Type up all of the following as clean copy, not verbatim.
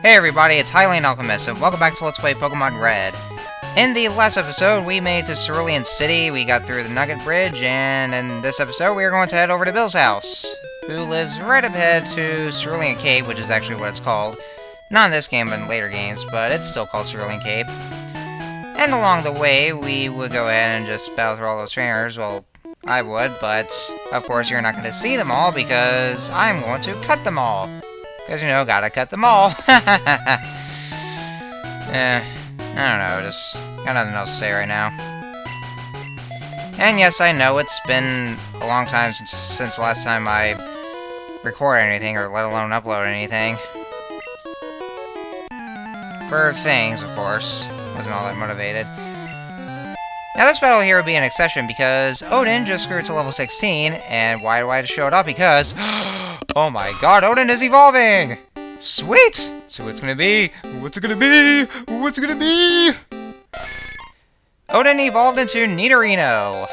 Hey everybody, it's Hylian Alchemist, and welcome back to Let's Play Pokemon Red. In the last episode, we made it to Cerulean City, we got through the Nugget Bridge, and in this episode, we are going to head over to Bill's house, who lives right up ahead to Cerulean Cape, which is actually what it's called. Not in this game, but in later games, but it's still called Cerulean Cape. And along the way, we would go ahead and just battle through all those trainers. Well, I would, but of course you're not going to see them all, because I'm going to cut them all. Because, you know, gotta cut them all. I don't know, just got nothing else to say right now. And yes, I know it's been a long time since the last time I recorded anything, or let alone upload anything. For things, of course. Wasn't all that motivated. Now this battle here would be an exception because Odin just grew to level 16, and why do I show it up? Because, oh my god, Odin is evolving! Sweet! So what's it gonna be? What's it gonna be? What's it gonna be? Odin evolved into Nidorino.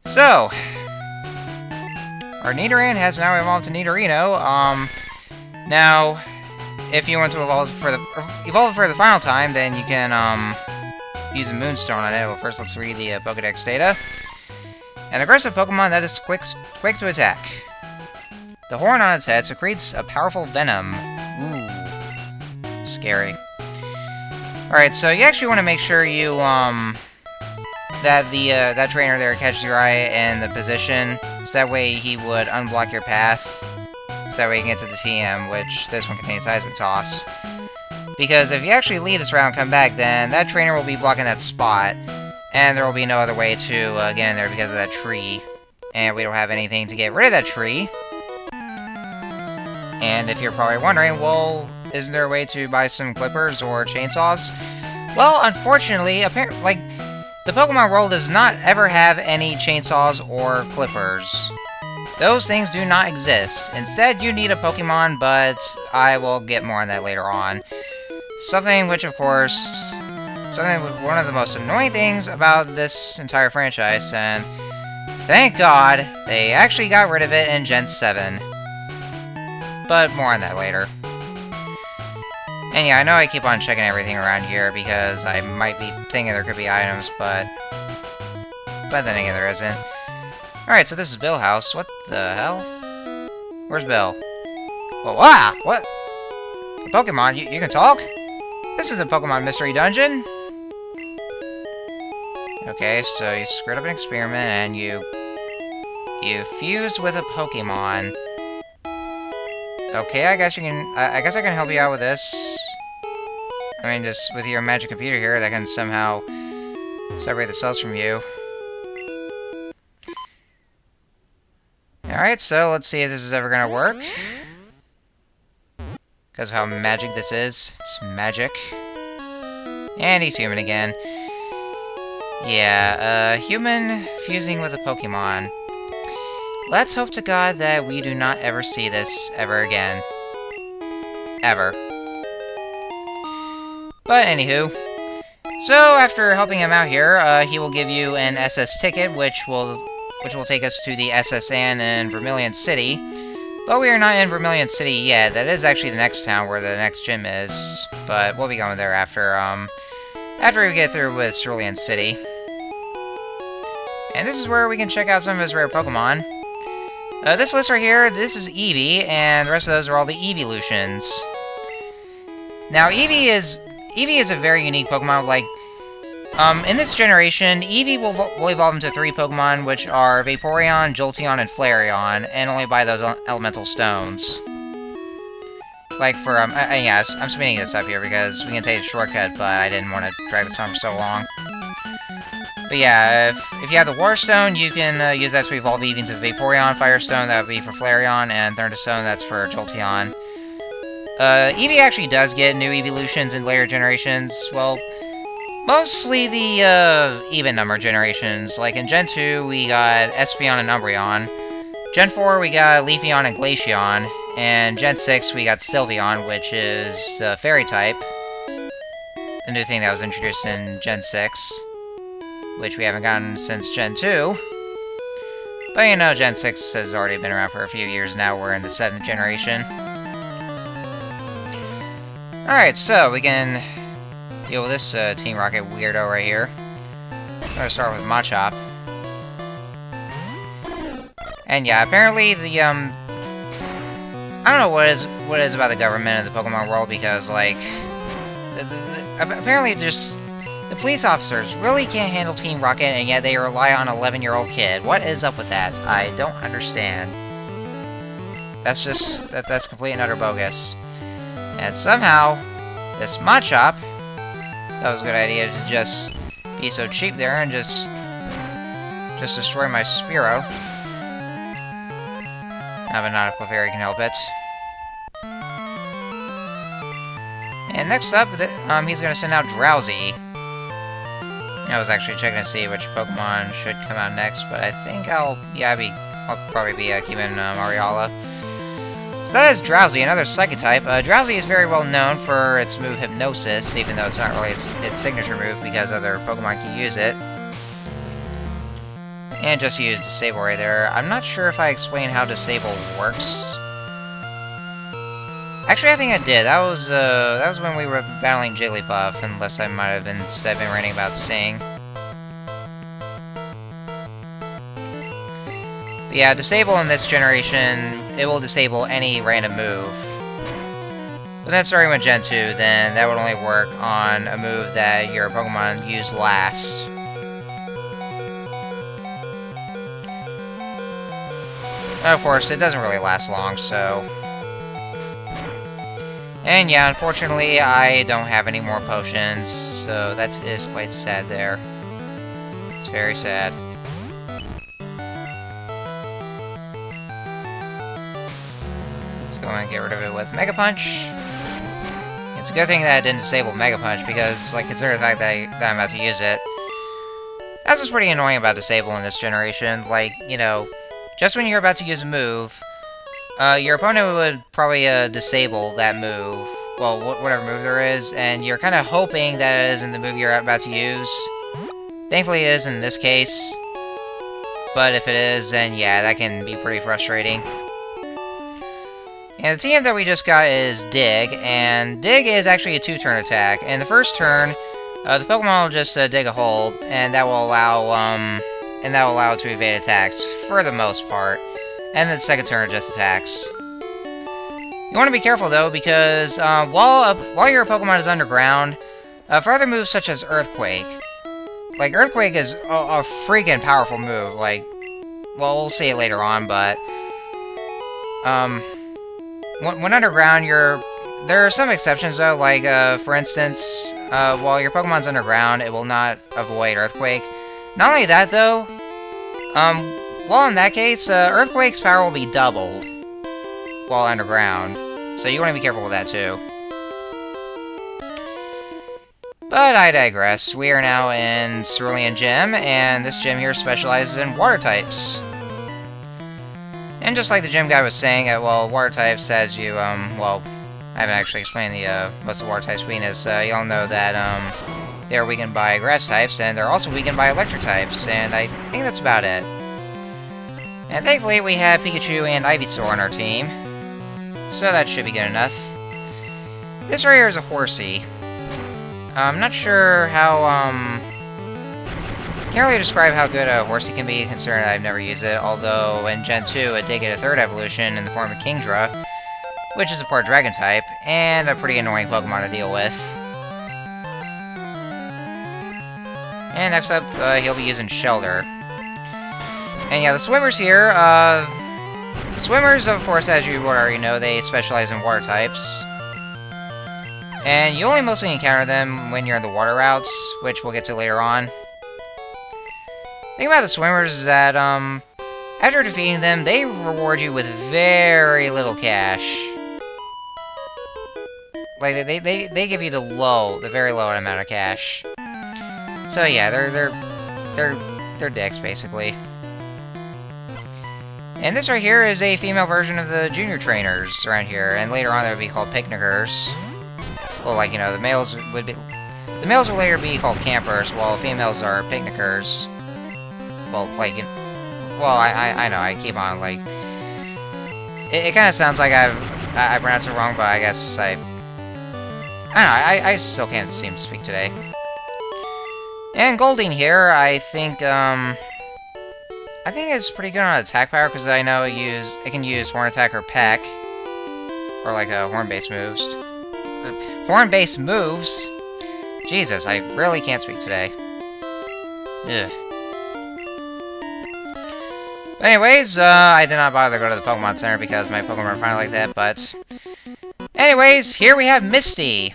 So, our Nidoran has now evolved to Nidorino. Now, if you want to evolve for the final time, then you can use a Moonstone on it. Well, first let's read the Pokédex data. An aggressive Pokemon that is quick to attack. The horn on its head secretes a powerful venom. Ooh, scary. All right, so you actually want to make sure you that trainer there catches your eye in the position, so that way he would unblock your path. So that way you can get to the TM, which this one contains Seismic Toss. Because if you actually leave this round and come back, then that trainer will be blocking that spot, and there will be no other way to get in there because of that tree. And we don't have anything to get rid of that tree. And if you're probably wondering, well, isn't there a way to buy some clippers or chainsaws? Well, unfortunately, apparently, the Pokemon world does not ever have any chainsaws or clippers. Those things do not exist. Instead, you need a Pokemon, but I will get more on that later on. Something which, of course, one of the most annoying things about this entire franchise, and thank God they actually got rid of it in Gen 7. But more on that later. And yeah, I know I keep on checking everything around here because I might be thinking there could be items, but then again, there isn't. Alright, so this is Bill's house. What the hell? Where's Bill? Well, ah! What? Pokemon, you can talk? This is a Pokemon Mystery Dungeon! Okay, so you screwed up an experiment and you fused with a Pokemon. Okay, I guess I can help you out with this. I mean, just with your magic computer here that can somehow separate the cells from you. Alright, so let's see if this is ever gonna work. Because of how magic this is. It's magic. And he's human again. Yeah, human fusing with a Pokemon. Let's hope to God that we do not ever see this ever again. Ever. But anywho. So, after helping him out here, he will give you an SS ticket, which will take us to the SS Anne in Vermilion City. But we are not in Vermilion City yet. That is actually the next town where the next gym is. But we'll be going there after we get through with Cerulean City. And this is where we can check out some of his rare Pokemon. This list right here, this is Eevee, and the rest of those are all the Eeveelutions. Now, Eevee is a very unique Pokemon. Like, in this generation, Eevee will evolve into 3 Pokemon, which are Vaporeon, Jolteon, and Flareon, and only by those elemental stones. Like for, yes, I'm speeding this up here because we can take a shortcut, but I didn't want to drag this on for so long. But yeah, if you have the Water Stone, you can use that to evolve Eevee into Vaporeon. Fire Stone, that would be for Flareon, and Thunderstone, that's for Jolteon. Eevee actually does get new Eeveelutions in later generations. Well, mostly the even number generations. Like in Gen 2, we got Espeon and Umbreon. Gen 4, we got Leafeon and Glaceon. And Gen 6, we got Sylveon, which is the Fairy type. The new thing that was introduced in Gen 6. Which we haven't gotten since Gen 2. But you know, Gen 6 has already been around for a few years now. We're in the 7th generation. Alright, so we can deal with this Team Rocket weirdo right here. I'm gonna start with Machop. And yeah, apparently the, I don't know what it is about the government and the Pokemon world, because, like, apparently just the police officers really can't handle Team Rocket, and yet they rely on an 11-year-old kid. What is up with that? I don't understand. That's just, that's complete and utter bogus. And somehow, this Machop, that was a good idea to just be so cheap there and just destroy my Spearow. But not if Clefairy can help it. And next up, he's going to send out Drowsy. I was actually checking to see which Pokemon should come out next, but I think I'll probably be keeping Mariala. So that is Drowsy, another Psychic type. Drowsy is very well known for its move Hypnosis, even though it's not really its signature move because other Pokemon can use it. And just use Disable right there. I'm not sure if I explained how Disable works. Actually, I think I did. That was when we were battling Jigglypuff, unless I might have instead been ranting about Sing. But yeah, Disable in this generation, it will disable any random move. But then starting with Gen 2, then that would only work on a move that your Pokemon used last. Of course, it doesn't really last long, so... And yeah, unfortunately, I don't have any more potions, so that is quite sad there. It's very sad. Let's go and get rid of it with Mega Punch. It's a good thing that I didn't disable Mega Punch, because, like, consider the fact that I'm about to use it. That's what's pretty annoying about Disable in this generation. Like, you know, just when you're about to use a move, your opponent would probably disable that move, well, whatever move there is, and you're kind of hoping that it isn't the move you're about to use. Thankfully it is in this case, but if it is, then yeah, that can be pretty frustrating. And the team that we just got is Dig, and Dig is actually a 2-turn attack. In the first turn, the Pokemon will just dig a hole, and that will allow it to evade attacks for the most part. And then the second turn just attacks. You want to be careful though, because while your Pokemon is underground, for other moves such as Earthquake, like Earthquake is a freaking powerful move. Like, well, we'll see it later on, but when underground, there are some exceptions though. Like for instance, while your Pokemon's underground, it will not avoid Earthquake. Not only that though, well, in that case, Earthquake's power will be doubled while underground, so you want to be careful with that too. But I digress. We are now in Cerulean Gym, and this gym here specializes in water types. And just like the gym guy was saying, well, water types, as you, well, I haven't actually explained the most of the water types weakness. You all know that they're weakened by grass types, and they're also weakened by electric types, and I think that's about it. And thankfully, we have Pikachu and Ivysaur on our team, so that should be good enough. This right here is a Horsey. I'm not sure how, can't really describe how good a Horsey can be, considering I've never used it, although in Gen 2 it did get a third evolution in the form of Kingdra, which is a part Dragon type, and a pretty annoying Pokemon to deal with. And next up, he'll be using Shelter. And yeah, the Swimmers here, Swimmers, of course, as you already know, they specialize in water types. And you only mostly encounter them when you're in the water routes, which we'll get to later on. The thing about the Swimmers is that, after defeating them, they reward you with very little cash. Like, they give you the very low amount of cash. So yeah, they're dicks, basically. And this right here is a female version of the junior trainers around here, and later on they would be called picnickers. Well, like, you know, the males will later be called campers, while females are picnickers. Well, like, well, I know, I keep on, like, it kind of sounds like I pronounced it wrong, but I guess I don't know, I still can't seem to speak today. And Golding here, I think it's pretty good on attack power, because I know it can use Horn Attack or Peck. Or like horn-based moves. Horn-based moves? Jesus, I really can't speak today. Ugh. But anyways, I did not bother to go to the Pokemon Center because my Pokemon are finally like that, but... Anyways, here we have Misty.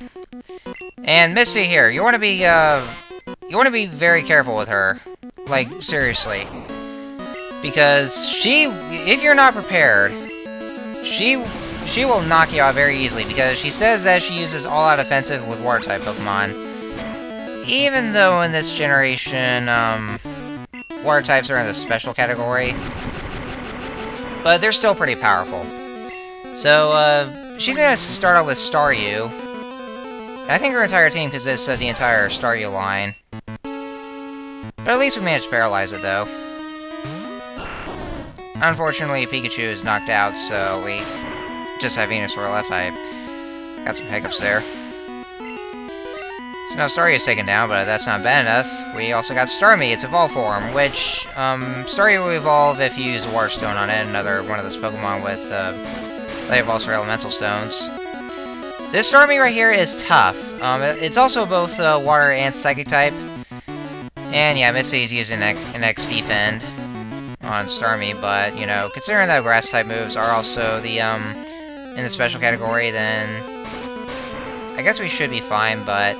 And Misty here, you want to be very careful with her. Like, seriously. Because if you're not prepared, she will knock you out very easily, because she says that she uses all-out offensive with Water-type Pokemon. Even though in this generation, Water-types are in the special category. But they're still pretty powerful. So, she's gonna start out with Staryu. And I think her entire team consists of the entire Staryu line. But at least we managed to paralyze it, though. Unfortunately, Pikachu is knocked out, so we just have Venusaur left. I got some hiccups there. So now Staryu is taken down, but that's not bad enough. We also got Starmie, its evolved form, which, Staryu will evolve if you use a Water Stone on it, another one of those Pokemon with, that evolves for Elemental Stones. This Starmie right here is tough. It's also both, Water and Psychic type. And yeah, Misty's using an XD Fend on Starmie, but, you know, considering that Grass-type moves are also the, in the special category, then I guess we should be fine, but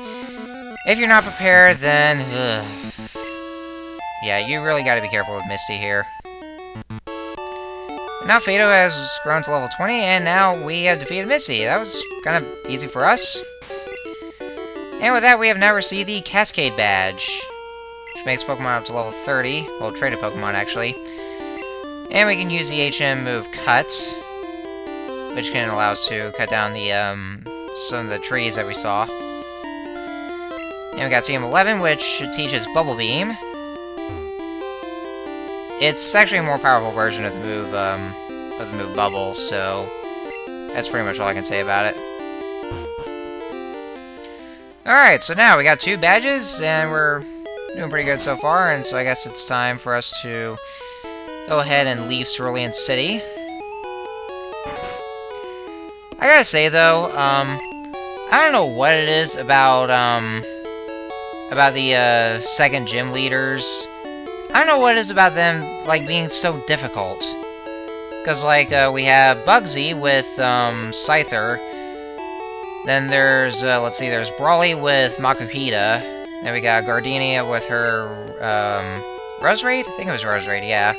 if you're not prepared, then, ugh. Yeah, you really gotta be careful with Misty here. Now Fado has grown to level 20, and now we have defeated Misty. That was kind of easy for us. And with that, we have now received the Cascade Badge, which makes Pokemon up to level 30. Well, traded Pokemon, actually. And we can use the HM move Cut, which can allow us to cut down the, some of the trees that we saw. And we got TM11, which teaches BubbleBeam. It's actually a more powerful version of the move Bubble, so that's pretty much all I can say about it. Alright, so now we got 2 badges, and we're doing pretty good so far, and so I guess it's time for us to go ahead and leave Cerulean City. I gotta say, though, I don't know what it is about the, second gym leaders. I don't know what it is about them, like, being so difficult. Because, like, we have Bugsy with, Scyther. Then there's, let's see, there's Brawly with Makuhita. Then we got Gardenia with her, Roserade? I think it was Roserade, yeah.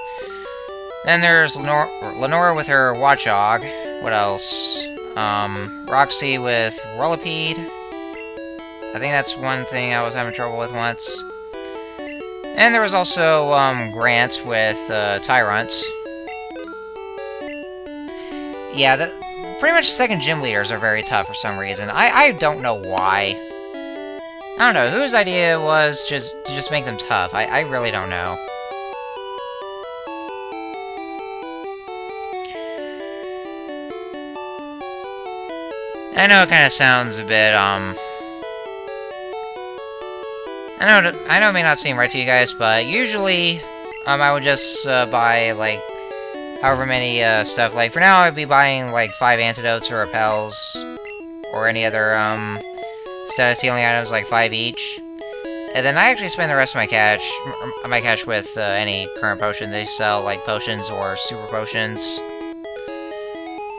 Then there's Lenora with her Watchog. What else? Roxy with Rolipede. I think that's one thing I was having trouble with once. And there was also, Grant with, Tyrant. Yeah, pretty much second gym leaders are very tough for some reason. I don't know why. I don't know, whose idea it was to just make them tough? I really don't know. I know it kind of sounds a bit, I know it may not seem right to you guys, but usually, I would just, buy, like, however many, stuff. Like, for now, I'd be buying, like, 5 antidotes or repels, or any other, status healing items, like 5 each. And then I actually spend the rest of my cash with, any current potion they sell, like potions or super potions.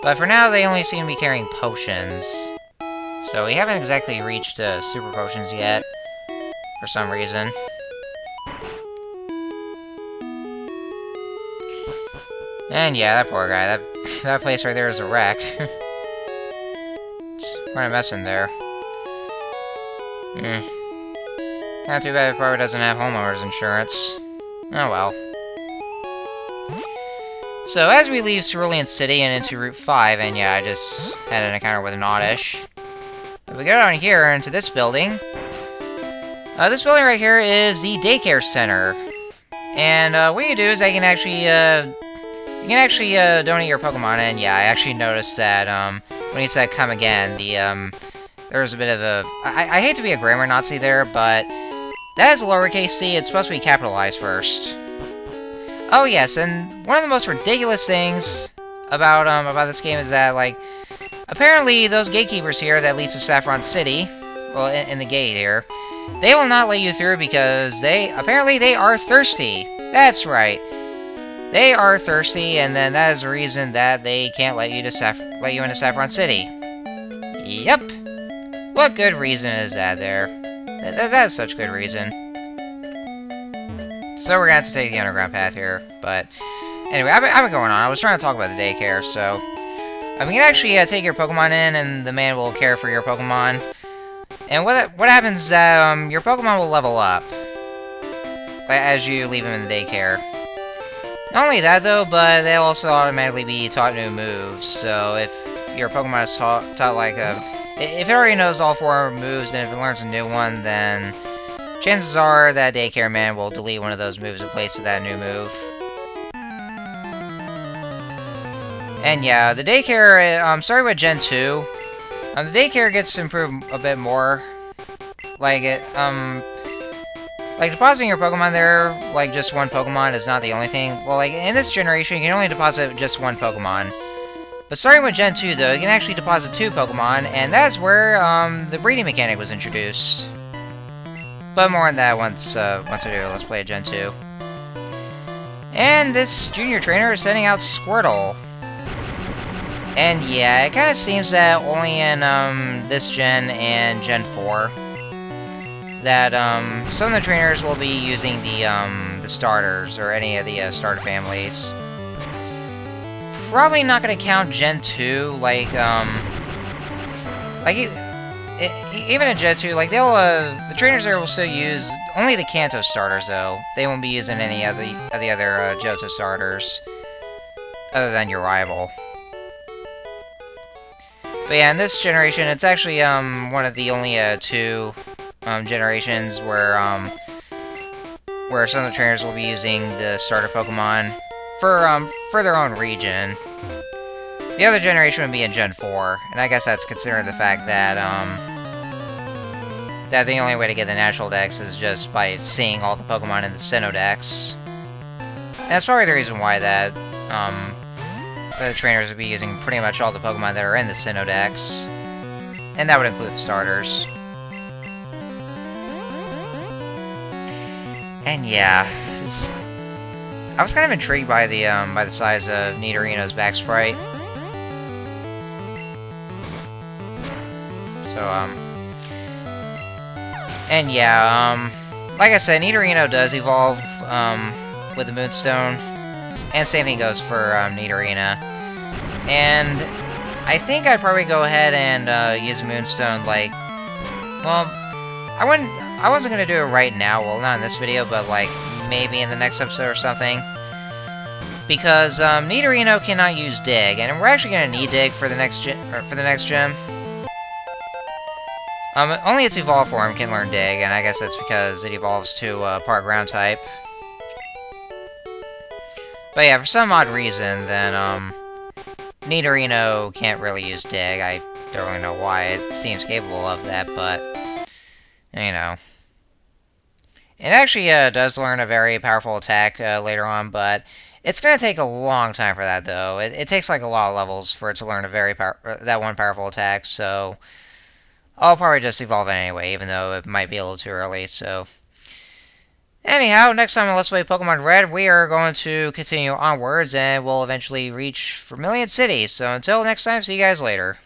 But for now, they only seem to be carrying potions. So we haven't exactly reached, super potions yet. For some reason. And yeah, that poor guy. That place right there is a wreck. It's quite a mess in there. Not too bad it probably doesn't have homeowner's insurance. Oh well. So as we leave Cerulean City and into Route 5, and yeah, I just had an encounter with an Oddish. If we go down here into this building, this building right here is the daycare center, and what you do is you can actually donate your Pokemon. And yeah, I actually noticed that when he said "come again," the There's a bit of a... I hate to be a grammar Nazi there, but that is a lowercase c. It's supposed to be capitalized first. Oh yes, and one of the most ridiculous things about this game is that, like, apparently those gatekeepers here that leads to Saffron City, well, in the gate here, they will not let you through because apparently they are thirsty. That's right. They are thirsty, and then that is the reason that they can't let you into Saffron City. Yep. What good reason is that there? That's such good reason. So we're gonna have to take the underground path here, but anyway, I've been going on. I was trying to talk about the daycare, so you can actually take your Pokemon in, and the man will care for your Pokemon. And what happens is that your Pokemon will level up as you leave them in the daycare. Not only that though, but they'll also automatically be taught new moves. So if your Pokemon is taught like if it already knows all 4 moves, and if it learns a new one, then chances are that daycare man will delete one of those moves in place of that new move. And yeah, the daycare, starting with Gen 2, the daycare gets improved a bit more. Like, like, depositing your Pokemon there, like, just one Pokemon is not the only thing. Well, like, in this generation, you can only deposit just one Pokemon. But starting with Gen 2, though, you can actually deposit 2 Pokemon, and that's where, the breeding mechanic was introduced. But more on that once I do Let's Play Gen 2. And this junior trainer is sending out Squirtle. And yeah, it kind of seems that only in, this gen and Gen 4, that, some of the trainers will be using the starters, or any of the, starter families. Probably not gonna count Gen 2, like even in Gen 2, like, the trainers there will still use only the Kanto starters, though. They won't be using any of the other, Johto starters, other than your rival. But yeah, in this generation, it's actually, one of the only, 2, generations where some of the trainers will be using the starter Pokemon for their own region. The other generation would be in Gen 4, and I guess that's considering the fact that, that the only way to get the natural dex is just by seeing all the Pokemon in the Sinnoh dex. And that's probably the reason why that, the trainers would be using pretty much all the Pokemon that are in the Sinnoh dex. And that would include the starters. And yeah, I was kind of intrigued by the size of Nidorino's back sprite. So, and yeah, like I said, Nidorino does evolve, with the Moonstone, and same thing goes for, Nidorina. And I think I'd probably go ahead and, use Moonstone, like, well, I wasn't gonna do it right now, well, not in this video, but, like, maybe in the next episode or something. Because, Nidorino cannot use Dig, and we're actually gonna need Dig for the next gym. Only its evolved form can learn Dig, and I guess that's because it evolves to, part ground type. But yeah, for some odd reason, then, Nidorino can't really use Dig. I don't really know why. It seems capable of that, but, you know. It actually, does learn a very powerful attack, later on, but it's gonna take a long time for that, though. It takes, like, a lot of levels for it to learn that one powerful attack, so I'll probably just evolve it anyway, even though it might be a little too early, so. Anyhow, next time on Let's Play Pokemon Red, we are going to continue onwards, and we'll eventually reach Vermilion City. So until next time, see you guys later.